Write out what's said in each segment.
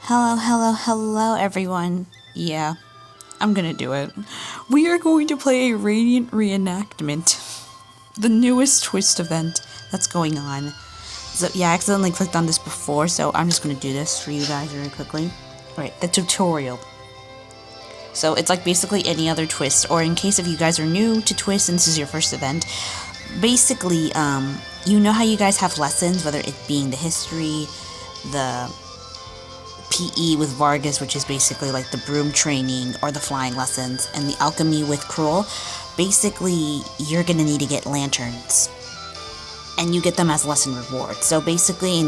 Hello, everyone. Yeah, I'm gonna do it. We are going to play a Radiant Reenactment, the newest twist event that's going on. So, yeah, I accidentally clicked on this before, so I'm just gonna do this for you guys really quickly. Alright, the tutorial. So, it's like basically any other twist, or in case if you guys are new to twist and this is your first event, basically, you know how you guys have lessons, whether it being the history, the PE with Vargas, which is basically like the broom training or the flying lessons, and the alchemy with Cruel. Basically, you're gonna need to get lanterns, and you get them as lesson rewards. So basically,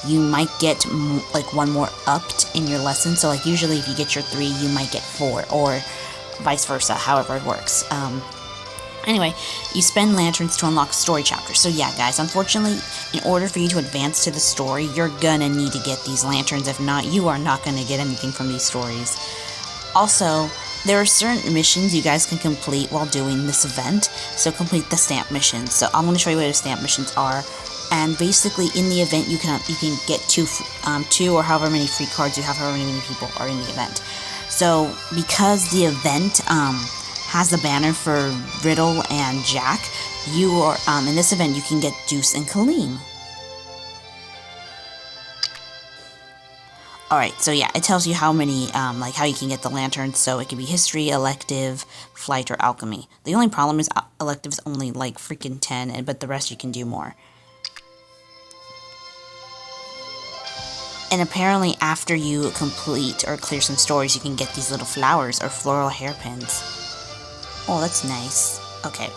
you might get like one more upped in your lesson. So like usually, if you get your 3, you might get 4, or vice versa. However it works. Anyway, you spend lanterns to unlock story chapters. So yeah, guys, unfortunately, in order for you to advance to the story, you're gonna need to get these lanterns. If not, you are not gonna get anything from these stories. Also, there are certain missions you guys can complete while doing this event. So complete the stamp missions. So I'm gonna show you what the stamp missions are. And basically, in the event, you can get two or however many free cards you have, however many people are in the event. So because the event has the banner for Riddle and Jack, you are in this event you can get Deuce and Kalim. Alright, so yeah, it tells you how many, like how you can get the lanterns. So it can be history, elective, flight, or alchemy. The only problem is elective is only like freaking 10, but the rest you can do more. And apparently after you complete or clear some stories, you can get these little flowers or floral hairpins. Oh, that's nice. Okay.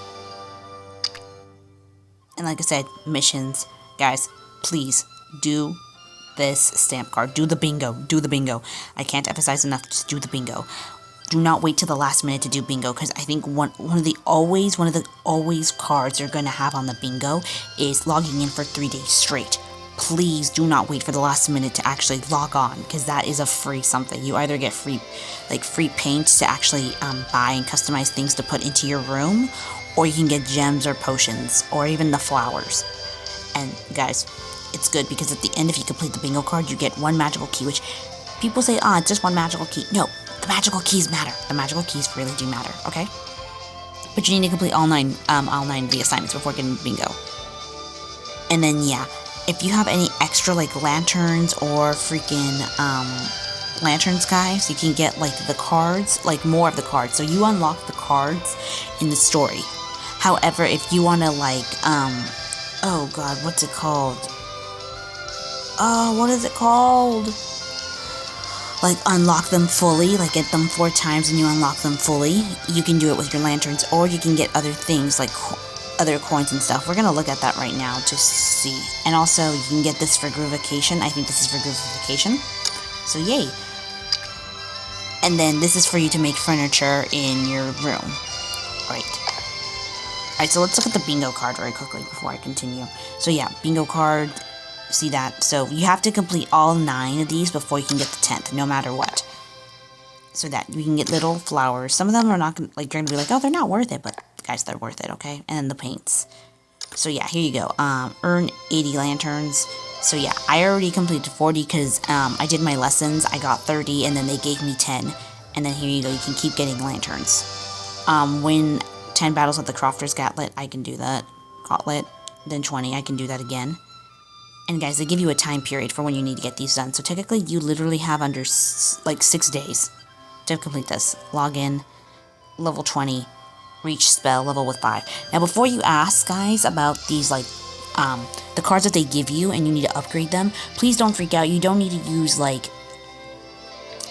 And like I said, missions. Guys, please do this stamp card. Do the bingo. Do the bingo. I can't emphasize enough. Just do the bingo. Do not wait till the last minute to do bingo, because I think one of the always cards you're going to have on the bingo is logging in for 3 days straight. Please do not wait for the last minute to actually log on, because that is a free something. You either get free paint to actually buy and customize things to put into your room, or you can get gems or potions, or even the flowers. And guys, it's good because at the end, if you complete the bingo card, you get 1 magical key, which people say, it's just 1 magical key. No, the magical keys matter. The magical keys really do matter, okay? But you need to complete all 9 of the assignments before getting bingo. And then, yeah, if you have any extra, like, lanterns or freaking, lanterns, guys, you can get, like, the cards, like, more of the cards. So you unlock the cards in the story. However, if you want to, like, oh, God, what's it called? Oh, what is it called? Like, unlock them fully, like, get them 4 times and you unlock them fully. You can do it with your lanterns, or you can get other things, like other coins and stuff. We're gonna look at that right now to see. And also, you can get this for Groovification. I think this is for Groovification. So, yay. And then this is for you to make furniture in your room. Right. Alright, so let's look at the bingo card very quickly before I continue. So yeah, bingo card, see that? So you have to complete all 9 of these before you can get the 10th, no matter what. So that you can get little flowers. Some of them are not gonna, like, you're gonna be like, oh, they're not worth it, but guys, they're worth it, okay? And then the paints. So yeah, here you go. Earn 80 lanterns. So yeah, I already completed 40 because I did my lessons. I got 30, and then they gave me 10. And then here you go. You can keep getting lanterns. Win 10 battles with the Crofter's Gauntlet. I can do that. Gauntlet. Then 20. I can do that again. And guys, they give you a time period for when you need to get these done. So technically, you literally have under like 6 days to complete this. Log in. Level 20. Reach spell level with 5. Now, before you ask, guys, about these, like, the cards that they give you and you need to upgrade them, please don't freak out. You don't need to use, like,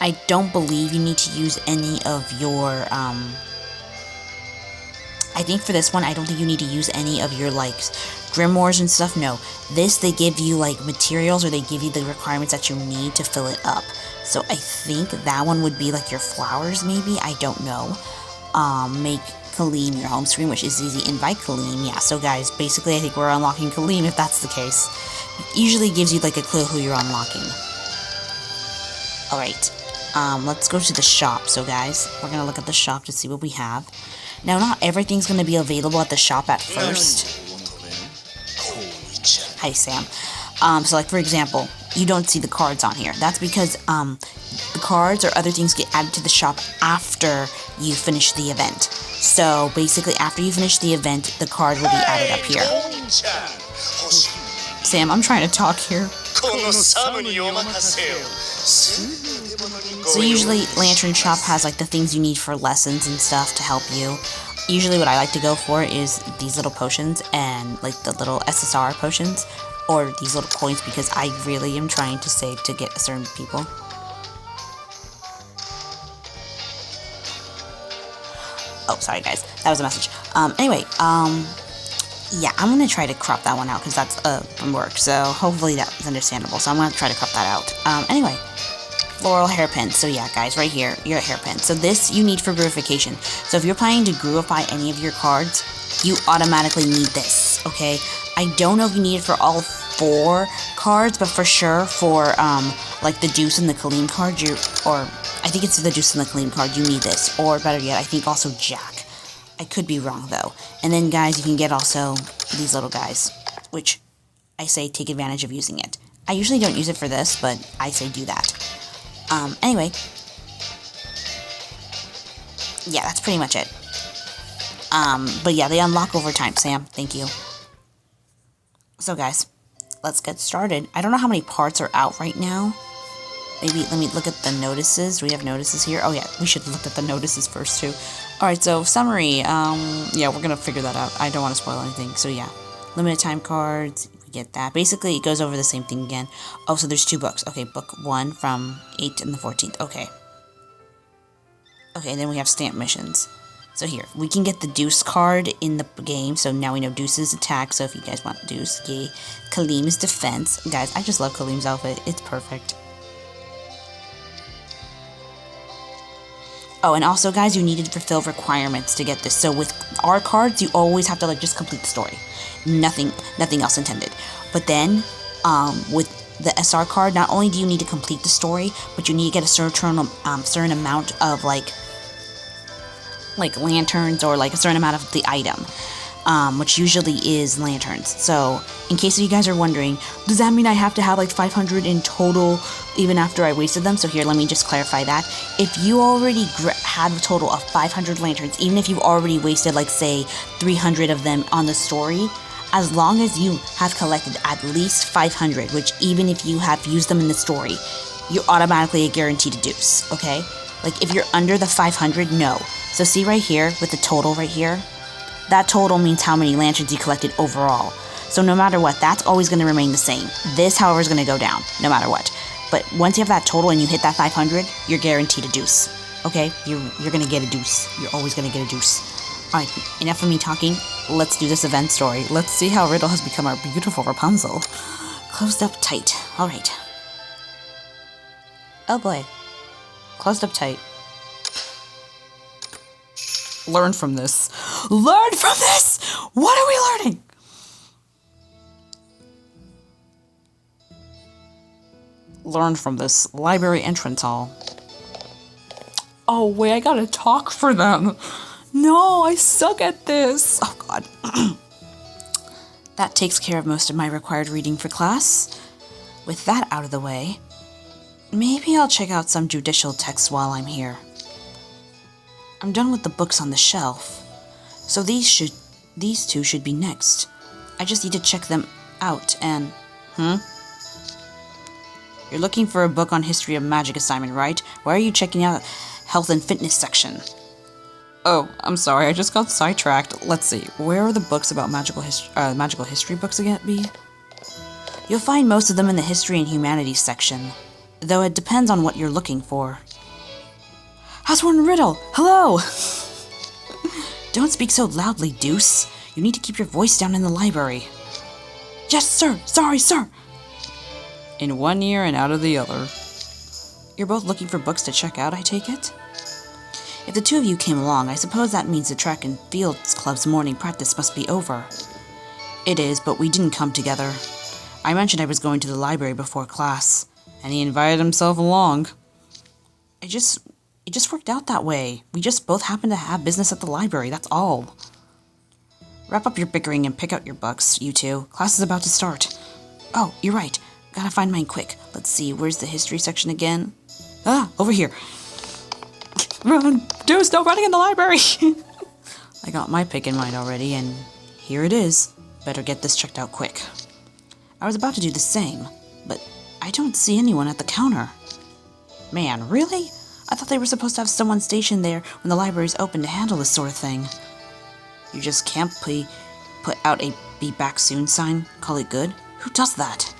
I don't believe you need to use any of your, I think for this one, I don't think you need to use any of your, like, grimoires and stuff. No, this, they give you, like, materials, or they give you the requirements that you need to fill it up. So I think that one would be, like, your flowers, maybe. I don't know. Make Kalim your home screen, which is easy. Invite Kalim. Yeah, so guys, basically I think we're unlocking Kalim if that's the case. It usually gives you like a clue who you're unlocking. Alright, let's go to the shop. So guys, we're gonna look at the shop to see what we have. Now, not everything's gonna be available at the shop at first. Hi, Sam. So like, for example, you don't see the cards on here. That's because the cards or other things get added to the shop after you finish the event. So basically, after you finish the event, the card will be added up here. Sam, I'm trying to talk here. So usually, Lantern Shop has like the things you need for lessons and stuff to help you. Usually what I like to go for is these little potions and like the little SSR potions or these little coins because I really am trying to save to get certain people. Oh, sorry guys, that was a message. Anyway, yeah, I'm gonna try to crop that one out because that's from work, so hopefully that's understandable. So I'm gonna try to crop that out. Anyway, floral hairpin. So yeah, guys, right here, your hairpin. So this you need for groovification. So if you're planning to groovify any of your cards, you automatically need this. Okay, I don't know if you need it for all 4 cards, but for sure for like the Deuce and the Kalim card, I think it's the Deuce and the Kalim card, you need this. Or better yet, I think also Jack. I could be wrong though. And then guys, you can get also these little guys, which I say take advantage of using it. I usually don't use it for this, but I say do that. Anyway, yeah, that's pretty much it. But yeah, they unlock over time, Sam. Thank you. So guys, let's get started. I don't know how many parts are out right now. Maybe, let me look at the notices. Do we have notices here? Oh yeah, we should look at the notices first too. Alright, so summary. Yeah, we're gonna figure that out. I don't want to spoil anything. So yeah, limited time cards. We get that. Basically, it goes over the same thing again. Oh, so there's 2 books. Okay, book 1 from 8th and the 14th. Okay. Okay, then we have stamp missions. So here, we can get the Deuce card in the game. So now we know Deuce's attack. So if you guys want Deuce, yay. Kalim's defense. Guys, I just love Kalim's outfit. It's perfect. Oh, and also, guys, you need to fulfill requirements to get this. So with our cards, you always have to like just complete the story. Nothing else intended. But then, with the SR card, not only do you need to complete the story, but you need to get a certain amount of like lanterns or like a certain amount of the item, which usually is lanterns. So in case you guys are wondering, does that mean I have to have like 500 in total even after I wasted them? So here, let me just clarify that. If you already had a total of 500 lanterns, even if you've already wasted like say 300 of them on the story, as long as you have collected at least 500, which even if you have used them in the story, you're automatically guaranteed a Deuce, okay? Like if you're under the 500, no. So see right here with the total right here, that total means how many lanterns you collected overall. So no matter what, that's always going to remain the same. This, however, is going to go down no matter what. But once you have that total and you hit that 500, you're guaranteed a Deuce. Okay? You're going to get a Deuce. You're always going to get a Deuce. Alright, enough of me talking. Let's do this event story. Let's see how Riddle has become our beautiful Rapunzel. Closed up tight. Alright. Oh boy. Closed up tight. Learn from this. Learn from this! What are we learning? Learn from this. Library entrance hall. Oh wait, I gotta talk for them. No, I suck at this. Oh god. That takes care of most of my required reading for class. With that out of the way, maybe I'll check out some judicial texts while I'm here. I'm done with the books on the shelf, so these 2 should be next. I just need to check them out and... You're looking for a book on history of magic assignment, right? Why are you checking out health and fitness section? Oh, I'm sorry, I just got sidetracked. Let's see, where are the books about magical history books again be? You'll find most of them in the history and humanities section, though it depends on what you're looking for. Housewarden Riddle, hello! Don't speak so loudly, Deuce. You need to keep your voice down in the library. Yes, sir. Sorry, sir. In one ear and out of the other. You're both looking for books to check out, I take it? If the 2 of you came along, I suppose that means the track and fields club's morning practice must be over. It is, but we didn't come together. I mentioned I was going to the library before class, and he invited himself along. It just worked out that way. We just both happened to have business at the library, that's all. Wrap up your bickering and pick out your books, you two. Class is about to start. Oh, you're right. Gotta find mine quick. Let's see, where's the history section again? Ah, over here. Run! Deuce, no running in the library! I got my pick in mind already, and here it is. Better get this checked out quick. I was about to do the same, but I don't see anyone at the counter. Man, really? I thought they were supposed to have someone stationed there when the library's open to handle this sort of thing. You just can't put out a be back soon sign, call it good? Who does that?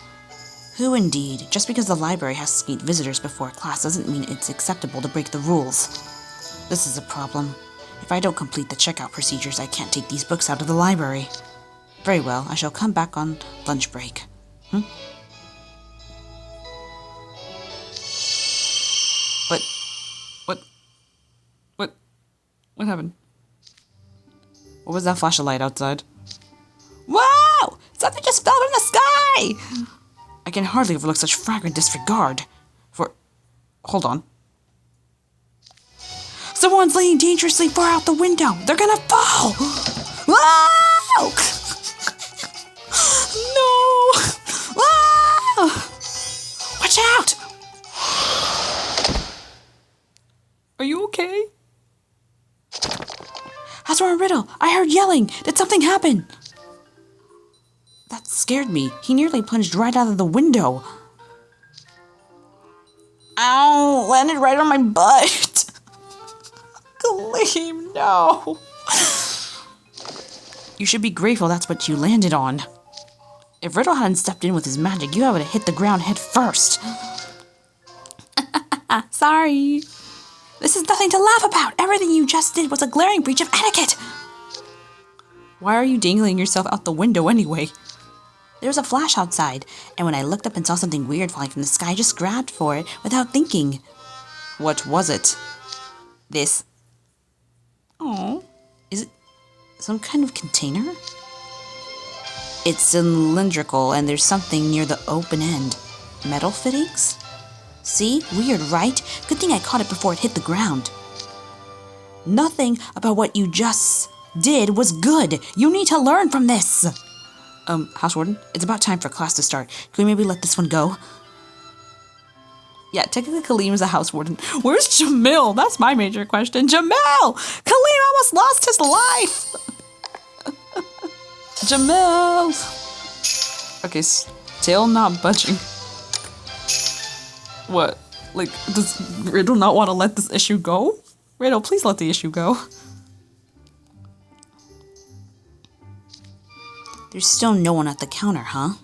Who indeed? Just because the library has to meet visitors before class doesn't mean it's acceptable to break the rules. This is a problem. If I don't complete the checkout procedures, I can't take these books out of the library. Very well, I shall come back on lunch break. What happened? What was that flash of light outside? Wow! Something just fell from the sky! I can hardly overlook such flagrant disregard. Hold on. Someone's leaning dangerously far out the window! They're gonna fall! Wow! No! Wow! Watch out! Are you okay? Housewarming Riddle, I heard yelling. Did something happen? That scared me. He nearly plunged right out of the window. Ow, landed right on my butt. Kalim, no. You should be grateful that's what you landed on. If Riddle hadn't stepped in with his magic, you would have hit the ground head first. Sorry. This is nothing to laugh about. Everything you just did was a glaring breach of etiquette. Why are you dangling yourself out the window anyway? There was a flash outside, and when I looked up and saw something weird falling from the sky, I just grabbed for it without thinking. What was it? This. Oh, is it some kind of container? It's cylindrical, and there's something near the open end. Metal fittings? See? Weird, right? Good thing I caught it before it hit the ground. Nothing about what you just did was good. You need to learn from this. House Warden, it's about time for class to start. Can we maybe let this one go? Yeah, technically Kalim is a House Warden. Where's Jamil? That's my major question. Jamil! Kalim almost lost his life! Jamil! Okay, still not budging. What? Like, does Riddle not want to let this issue go? Riddle, please let the issue go. There's still no one at the counter, huh?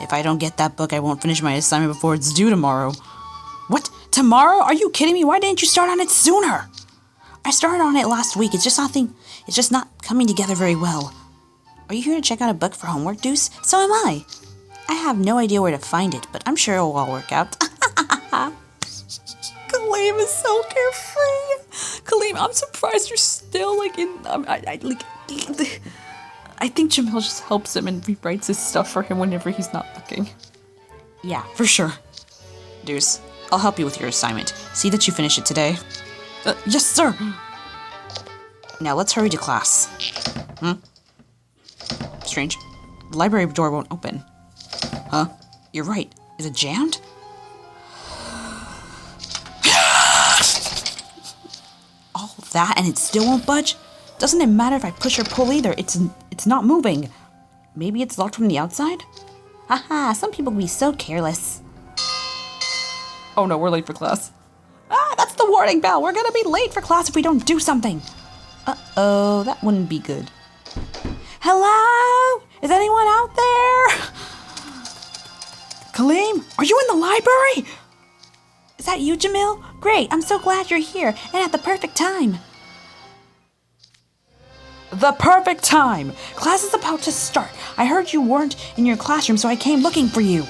If I don't get that book, I won't finish my assignment before it's due tomorrow. What? Tomorrow? Are you kidding me? Why didn't you start on it sooner? I started on it last week. It's just not coming together very well. Are you here to check out a book for homework, Deuce? So am I. I have no idea where to find it, but I'm sure it'll all work out. Kalim is so carefree. Kalim, I'm surprised you're still like in. I think Jamil just helps him and rewrites his stuff for him whenever he's not looking. Yeah, for sure. Deuce, I'll help you with your assignment. See that you finish it today. Yes, sir. Now let's hurry to class. Strange. The library door won't open. Huh? You're right. Is it jammed? All that and it still won't budge? Doesn't it matter if I push or pull either? It's not moving. Maybe it's locked from the outside? Haha, some people can be so careless. Oh no, we're late for class. Ah, that's the warning bell. We're gonna be late for class if we don't do something. Uh-oh, that wouldn't be good. Hello? Is anyone out there? Kalim, are you in the library? Is that you, Jamil? Great, I'm so glad you're here, and at the perfect time. The perfect time! Class is about to start. I heard you weren't in your classroom, so I came looking for you.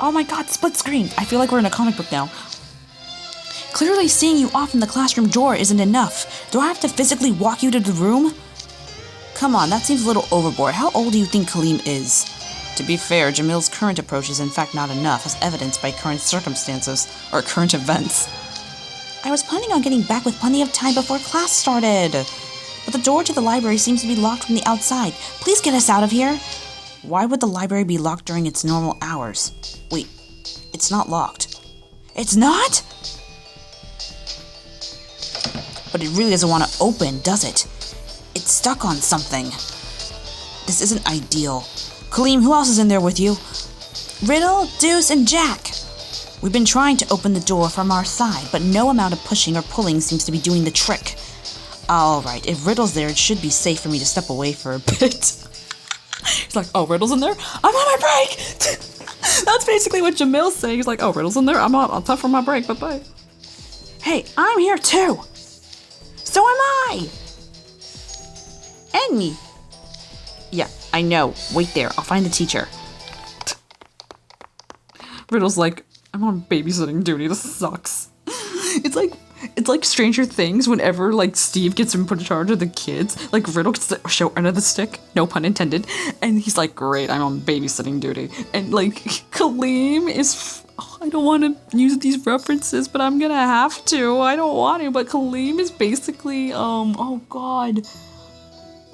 Oh my god, split screen. I feel like we're in a comic book now. Clearly seeing you off in the classroom door isn't enough. Do I have to physically walk you to the room? Come on, that seems a little overboard. How old do you think Kalim is? To be fair, Jamil's current approach is in fact not enough, as evidenced by current circumstances, or current events. I was planning on getting back with plenty of time before class started. But the door to the library seems to be locked from the outside. Please get us out of here. Why would the library be locked during its normal hours? Wait, it's not locked. It's not? But it really doesn't want to open, does it? It's stuck on something. This isn't ideal. Kalim, who else is in there with you? Riddle, Deuce, and Jack. We've been trying to open the door from our side, but no amount of pushing or pulling seems to be doing the trick. Alright, if Riddle's there, it should be safe for me to step away for a bit. He's like, oh, Riddle's in there? I'm on my break! That's basically what Jamil's saying. He's like, oh, Riddle's in there? I'm tough for my break, bye-bye. Hey, I'm here too! So am I! And me. Yeah, I know. Wait there, I'll find the teacher. Riddle's like, I'm on babysitting duty, this sucks. It's like Stranger Things whenever like Steve gets put in charge of the kids, like Riddle gets the short end of the stick, no pun intended, and he's like, great, I'm on babysitting duty. And like Kalim is, I don't want to use these references, but I'm gonna have to. I don't want to, but Kalim is basically, oh god.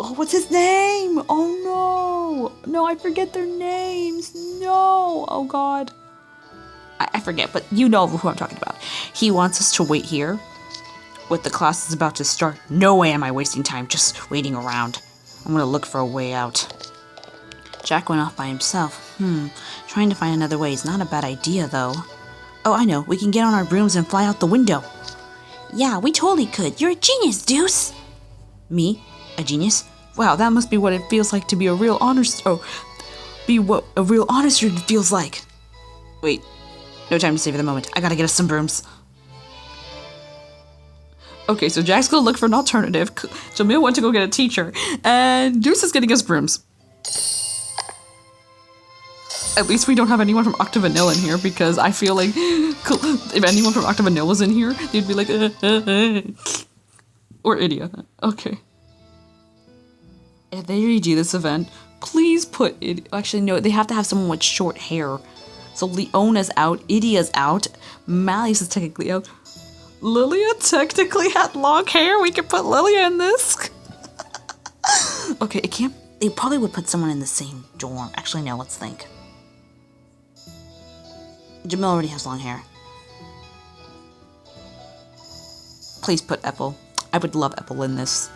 Oh, what's his name? Oh no. No, I forget their names. No. Oh god. I forget, but you know who I'm talking about. He wants us to wait here with the class is about to start. No way am I wasting time just waiting around. I'm gonna look for a way out. Jack went off by himself. Trying to find another way is not a bad idea, though. Oh, I know. We can get on our brooms and fly out the window. Yeah, we totally could. You're a genius, Deuce. Me? A genius? Wow, that must be what it feels like to be a real honor student feels like. Wait. No time to save the moment. I gotta get us some brooms. Okay, so Jack's gonna look for an alternative. Jamil went to go get a teacher. And Deuce is getting us brooms. At least we don't have anyone from Octavanil in here, because I feel like if anyone from Octavanil was in here, they'd be like, or Idia. Okay. If they redo this event, please put it. Actually, no, they have to have someone with short hair. So Leona's out, Idia's out, Malleus is technically out. Lilia technically had long hair. We could put Lilia in this. Okay, it can't. They probably would put someone in the same dorm. Actually, no. Let's think. Jamil already has long hair. Please put Epple. I would love Epple in this.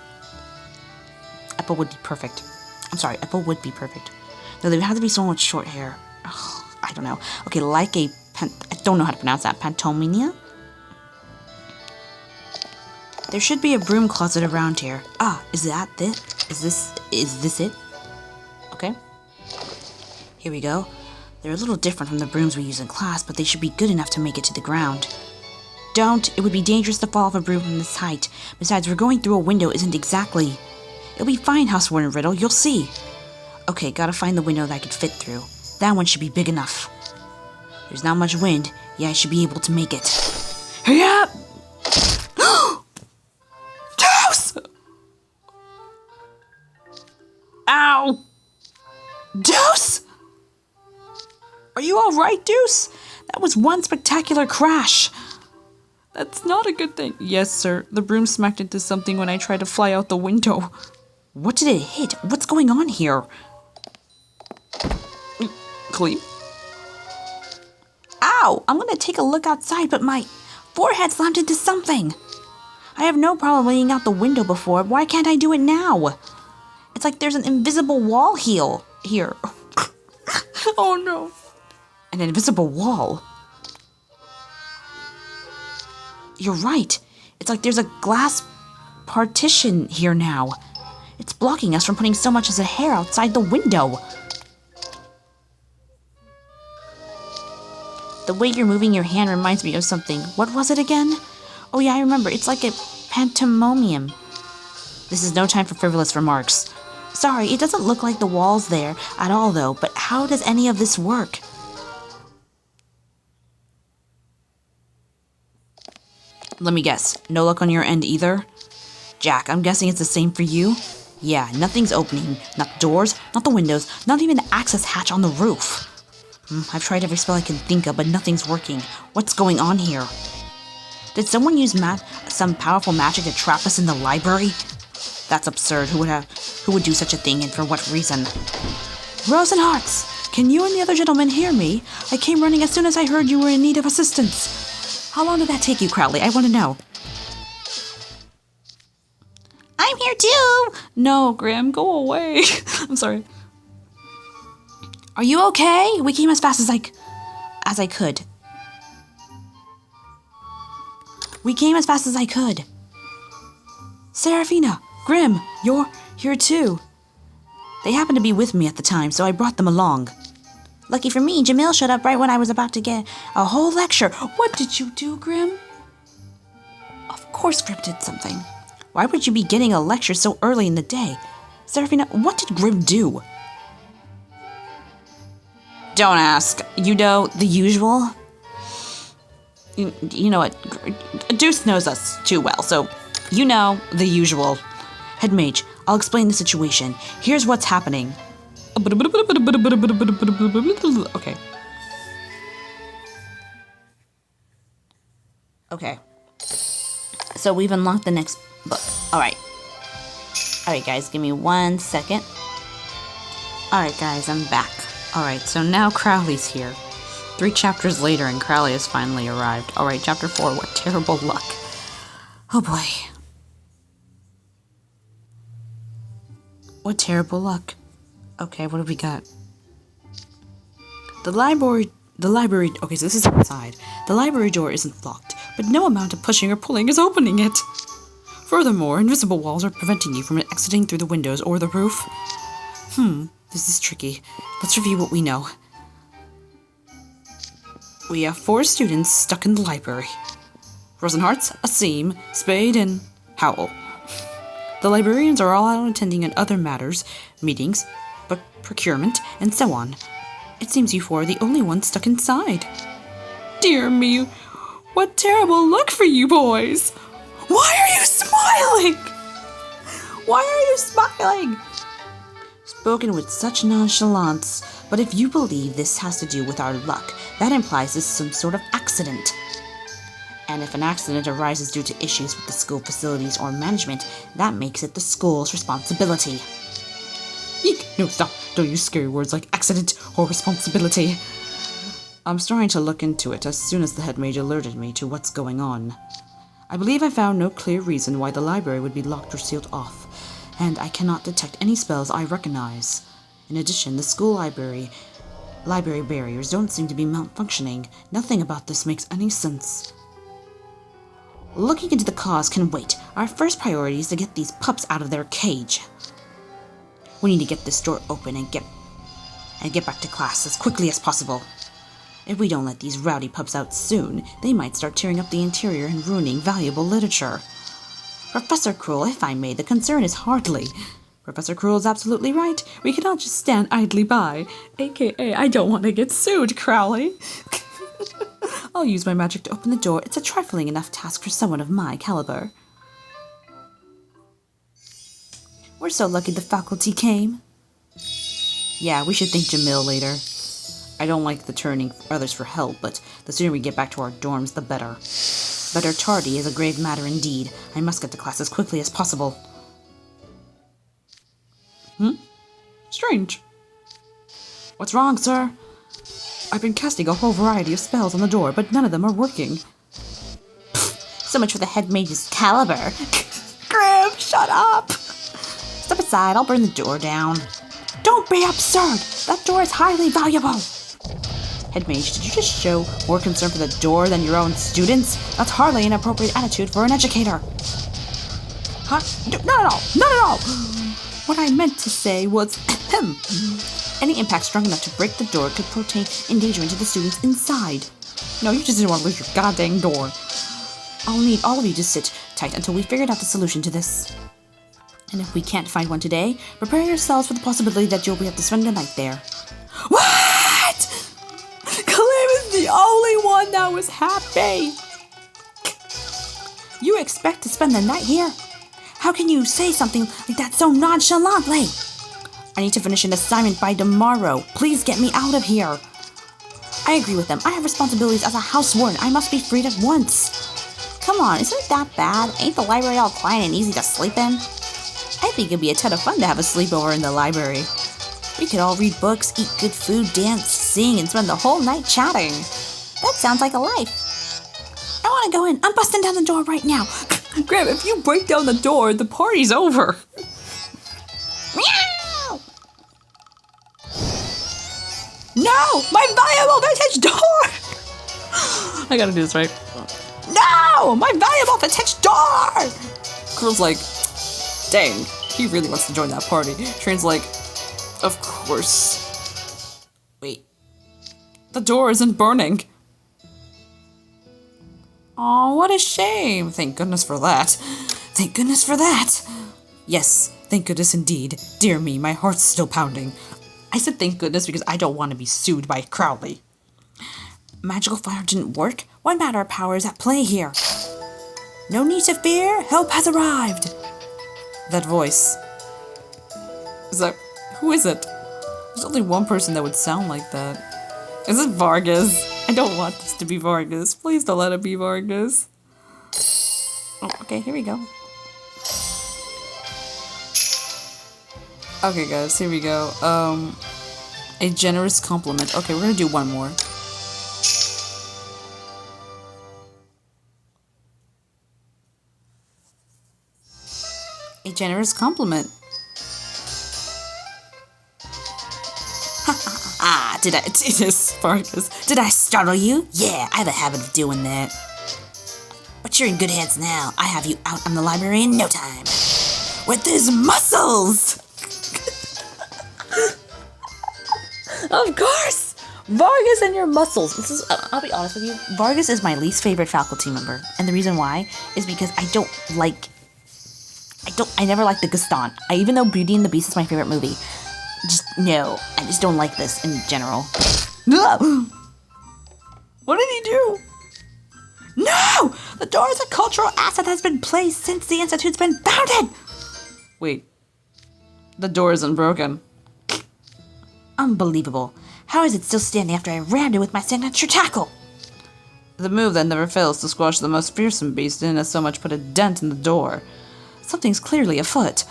Epple would be perfect. I'm sorry, Epple would be perfect. No, there would have to be someone with short hair. Ugh. I don't know. Okay, like a I don't know how to pronounce that. Pantomimia? There should be a broom closet around here. Ah, is that this? Is this it? Okay. Here we go. They're a little different from the brooms we use in class, but they should be good enough to make it to the ground. Don't. It would be dangerous to fall off a broom from this height. Besides, we're going through a window isn't exactly... It'll be fine, Housewarden and Riddle. You'll see. Okay, gotta find the window that I could fit through. That one should be big enough. There's not much wind. Yeah, I should be able to make it. Hurry up! Deuce! Ow! Deuce! Are you alright, Deuce? That was one spectacular crash. That's not a good thing. Yes, sir. The broom smacked into something when I tried to fly out the window. What did it hit? What's going on here? Kalim? Ow! I'm gonna take a look outside, but my forehead slammed into something. I have no problem leaning out the window before. Why can't I do it now? It's like there's an invisible wall here. Oh no. An invisible wall? You're right. It's like there's a glass partition here now. It's blocking us from putting so much as a hair outside the window. The way you're moving your hand reminds me of something. What was it again? Oh yeah, I remember. It's like a pantomimium. This is no time for frivolous remarks. Sorry, it doesn't look like the wall's there at all though, but how does any of this work? Let me guess. No luck on your end either? Jack, I'm guessing it's the same for you? Yeah, nothing's opening. Not the doors, not the windows, not even the access hatch on the roof. I've tried every spell I can think of, but nothing's working. What's going on here? Did someone use some powerful magic to trap us in the library? That's absurd. Who would do such a thing, and for what reason? Rosenhearts, can you and the other gentlemen hear me? I came running as soon as I heard you were in need of assistance. How long did that take you, Crowley? I want to know. I'm here too! No, Grim, go away. I'm sorry. Are you okay? We came as fast as I could. We came as fast as I could. Serafina, Grim, you're here too. They happened to be with me at the time, so I brought them along. Lucky for me, Jamil showed up right when I was about to get a whole lecture. What did you do, Grim? Of course Grim did something. Why would you be getting a lecture so early in the day? Serafina, what did Grim do? Don't ask. You know, the usual. You know what? Deuce knows us too well, so you know the usual. Head mage, I'll explain the situation. Here's what's happening. Okay. Okay. So we've unlocked the next book. Alright. Alright, guys, give me 1 second. Alright, guys, I'm back. Alright, so now Crowley's here. 3 chapters later, and Crowley has finally arrived. Alright, chapter 4, what terrible luck. Oh boy. What terrible luck. Okay, what have we got? The library, okay, so this is outside. The library door isn't locked, but no amount of pushing or pulling is opening it. Furthermore, invisible walls are preventing you from exiting through the windows or the roof. This is tricky. Let's review what we know. We have 4 students stuck in the library. Rosenhearts, Asim, Spade, and Howl. The librarians are all out attending on other matters, meetings, procurement, and so on. It seems you 4 are the only ones stuck inside. Dear me, what terrible luck for you boys! Why are you smiling? Why are you smiling? Spoken with such nonchalance, but if you believe this has to do with our luck, that implies it's some sort of accident. And if an accident arises due to issues with the school facilities or management, that makes it the school's responsibility. Eek! No, stop! Don't use scary words like accident or responsibility. I'm starting to look into it as soon as the head mage alerted me to what's going on. I believe I found no clear reason why the library would be locked or sealed off, and I cannot detect any spells I recognize. In addition, the school library barriers don't seem to be malfunctioning. Nothing about this makes any sense. Looking into the cause can wait. Our first priority is to get these pups out of their cage. We need to get this door open and get back to class as quickly as possible. If we don't let these rowdy pups out soon, they might start tearing up the interior and ruining valuable literature. Professor Cruel, if I may, the concern is hardly. Professor Cruel is absolutely right. We cannot just stand idly by. AKA, I don't want to get sued, Crowley. I'll use my magic to open the door. It's a trifling enough task for someone of my caliber. We're so lucky the faculty came. Yeah, we should thank Jamil later. I don't like the turning others for help, but the sooner we get back to our dorms, the better. Better tardy is a grave matter indeed. I must get to class as quickly as possible. Strange. What's wrong, sir? I've been casting a whole variety of spells on the door, but none of them are working. So much for the head mage's caliber. Grim, shut up! Step aside, I'll burn the door down. Don't be absurd! That door is highly valuable! Head mage, did you just show more concern for the door than your own students? That's hardly an appropriate attitude for an educator. Huh? Not at all! Not at all! What I meant to say was, any impact strong enough to break the door could portend endangerment to the students inside. No, you just didn't want to lose your goddamn door. I'll need all of you to sit tight until we figured out the solution to this. And if we can't find one today, prepare yourselves for the possibility that you'll have to spend the night there. What? Kalim is the only one that was happy. You expect to spend the night here? How can you say something like that so nonchalantly? I need to finish an assignment by tomorrow. Please get me out of here. I agree with them. I have responsibilities as a house warden. I must be freed at once. Come on, isn't it that bad? Ain't the library all quiet and easy to sleep in? I think it'd be a ton of fun to have a sleepover in the library. We could all read books, eat good food, dance, sing, and spend the whole night chatting. That sounds like a life. I want to go in. I'm busting down the door right now. Graham, if you break down the door, the party's over. Meow! No! My valuable vintage door! I gotta do this right. No! My valuable vintage door! Quirrell's like, dang, he really wants to join that party. Train's like, of course. Wait, the door isn't burning. Oh, what a shame. Thank goodness for that. Thank goodness for that. Yes, thank goodness indeed. Dear me, my heart's still pounding. I said thank goodness because I don't want to be sued by Crowley. Magical fire didn't work? What matter of power is at play here? No need to fear, help has arrived. That voice. Who is it? There's only one person that would sound like that. Is it Vargas? I don't want this to be Vargas. Please don't let it be Vargas. Oh, okay, here we go. Okay, guys, here we go. A generous compliment. Okay, we're gonna do one more. A generous compliment. Did I startle you? Yeah, I have a habit of doing that. But you're in good hands now. I have you out on the library in no time. With his muscles! Of course! Vargas and your muscles. This is, I'll be honest with you. Vargas is my least favorite faculty member. And the reason why is because I never liked the Gaston. Even though Beauty and the Beast is my favorite movie. I just don't like this in general. No! What did he do? No! The door is a cultural asset that has been placed since the Institute's been founded! Wait. The door isn't broken. Unbelievable. How is it still standing after I rammed it with my signature tackle? The move that never fails to squash the most fearsome beast didn't so much put a dent in the door. Something's clearly afoot.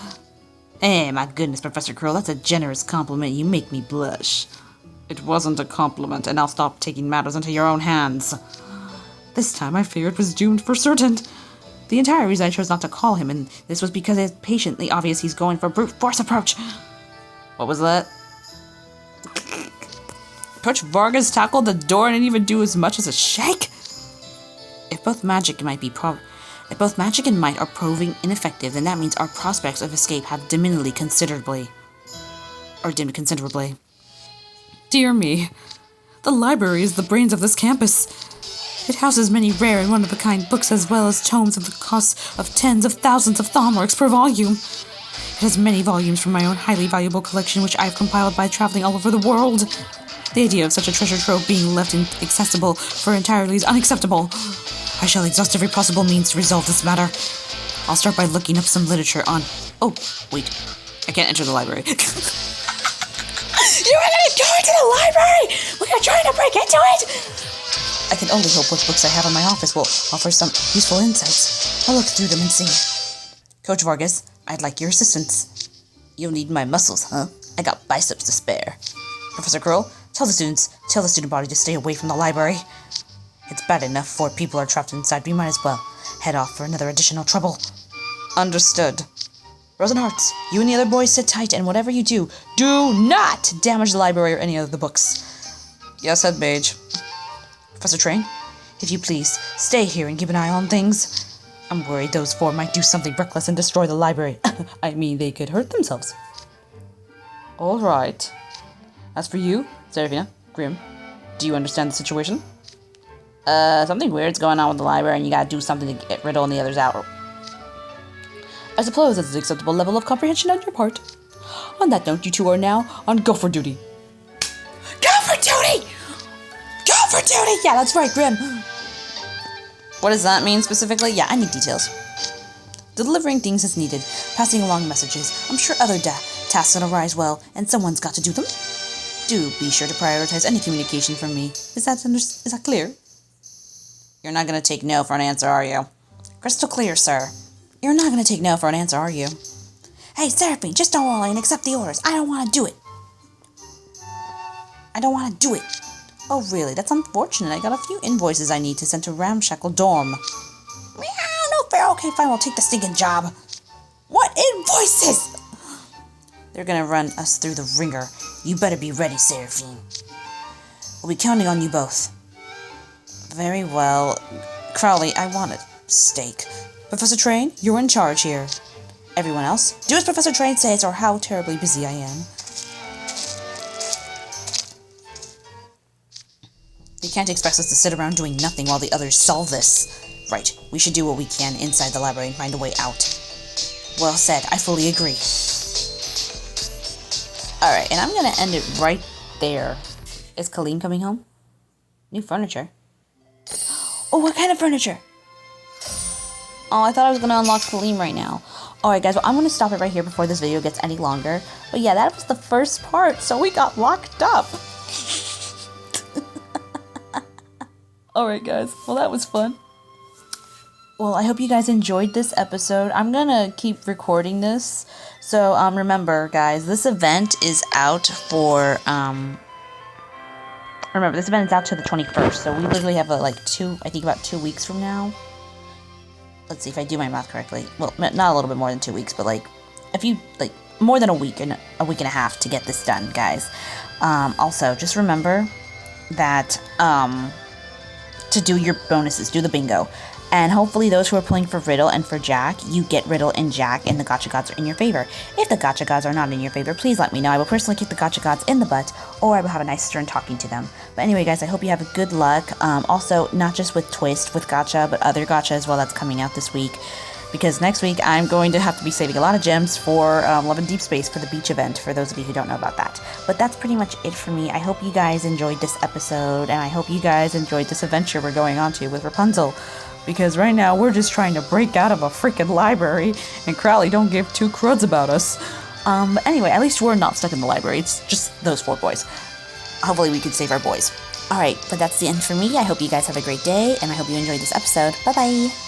My goodness, Professor Quirrell, that's a generous compliment. You make me blush. It wasn't a compliment, and I'll stop taking matters into your own hands. This time I feared it was doomed for certain. The entire reason I chose not to call him, and this was because it's patiently obvious he's going for brute force approach. What was that? Coach Vargas tackled the door and didn't even do as much as a shake? If both magic and might are proving ineffective, then that means our prospects of escape have dimmed considerably. Dear me. The library is the brains of this campus. It houses many rare and one-of-a-kind books as well as tomes of the cost of tens of thousands of thalmarks per volume. It has many volumes from my own highly valuable collection which I have compiled by traveling all over the world. The idea of such a treasure trove being left inaccessible for entirely is unacceptable. I shall exhaust every possible means to resolve this matter. I'll start by looking up some literature on... Oh, wait. I can't enter the library. You were gonna go into the library when you're trying to break into it? I can only hope what books I have in my office will offer some useful insights. I'll look through them and see. Coach Vargas, I'd like your assistance. You'll need my muscles, huh? I got biceps to spare. Professor Quirrell, tell the student body to stay away from the library. It's bad enough 4 people are trapped inside. We might as well head off for another additional trouble. Understood. Rosenhearts, you and the other boys sit tight, and whatever you do, do not damage the library or any of the books. Yes, Head Mage. Professor Train, if you please, stay here and keep an eye on things. I'm worried those 4 might do something reckless and destroy the library. I mean, they could hurt themselves. All right. As for you, Seraphina, Grim, do you understand the situation? Something weird's going on with the library and you gotta do something to get Riddle and the others out. I suppose that's an acceptable level of comprehension on your part. On that note, you two are now on Go For Duty. Go for duty! Go for duty! Yeah, that's right, Grim. What does that mean specifically? Yeah, I need details. Delivering things as needed, passing along messages. I'm sure other tasks will arise well, and someone's got to do them. Do be sure to prioritize any communication from me. Is that clear? You're not gonna take no for an answer, are you? Crystal clear, sir. You're not gonna take no for an answer, are you? Hey, Seraphine, just don't worry and accept the orders. I don't want to do it. I don't want to do it. Oh, really? That's unfortunate. I got a few invoices I need to send to Ramshackle Dorm. Meow, no fair. Okay, fine. We'll take the stinking job. What invoices? They're gonna run us through the ringer. You better be ready, Seraphine. We'll be counting on you both. Very well. Crowley, I want a steak. Professor Train, you're in charge here. Everyone else, do as Professor Train says or how terribly busy I am. You can't expect us to sit around doing nothing while the others solve this. Right, we should do what we can inside the library and find a way out. Well said, I fully agree. Alright, and I'm gonna end it right there. Is Kalim coming home? New furniture. Oh, what kind of furniture? Oh, I thought I was gonna unlock Kalim right now. Alright guys, well I'm gonna stop it right here before this video gets any longer. But yeah, that was the first part, so we got locked up. Alright guys, well that was fun. Well, I hope you guys enjoyed this episode. I'm gonna keep recording this. So, remember guys, this event is out for, remember, this event is out to the 21st, so we literally have, I think about 2 weeks from now. Let's see if I do my math correctly. Well, not a little bit more than 2 weeks, but, more than a week and a half to get this done, guys. Also, just remember that, to do your bonuses, do the bingo. And hopefully those who are playing for Riddle and for Jack, you get Riddle and Jack and the Gacha Gods are in your favor. If the Gacha Gods are not in your favor, please let me know. I will personally kick the Gacha Gods in the butt, or I will have a nice turn talking to them. But anyway, guys, I hope you have a good luck. Also, not just with TWST, with Gacha, but other Gacha as well that's coming out this week. Because next week, I'm going to have to be saving a lot of gems for Love and Deep Space for the beach event, for those of you who don't know about that. But that's pretty much it for me. I hope you guys enjoyed this episode, and I hope you guys enjoyed this adventure we're going on to with Rapunzel. Because right now, we're just trying to break out of a freaking library, and Crowley don't give two cruds about us. But anyway, at least we're not stuck in the library. It's just those 4 boys. Hopefully we can save our boys. Alright, but that's the end for me. I hope you guys have a great day, and I hope you enjoyed this episode. Bye-bye!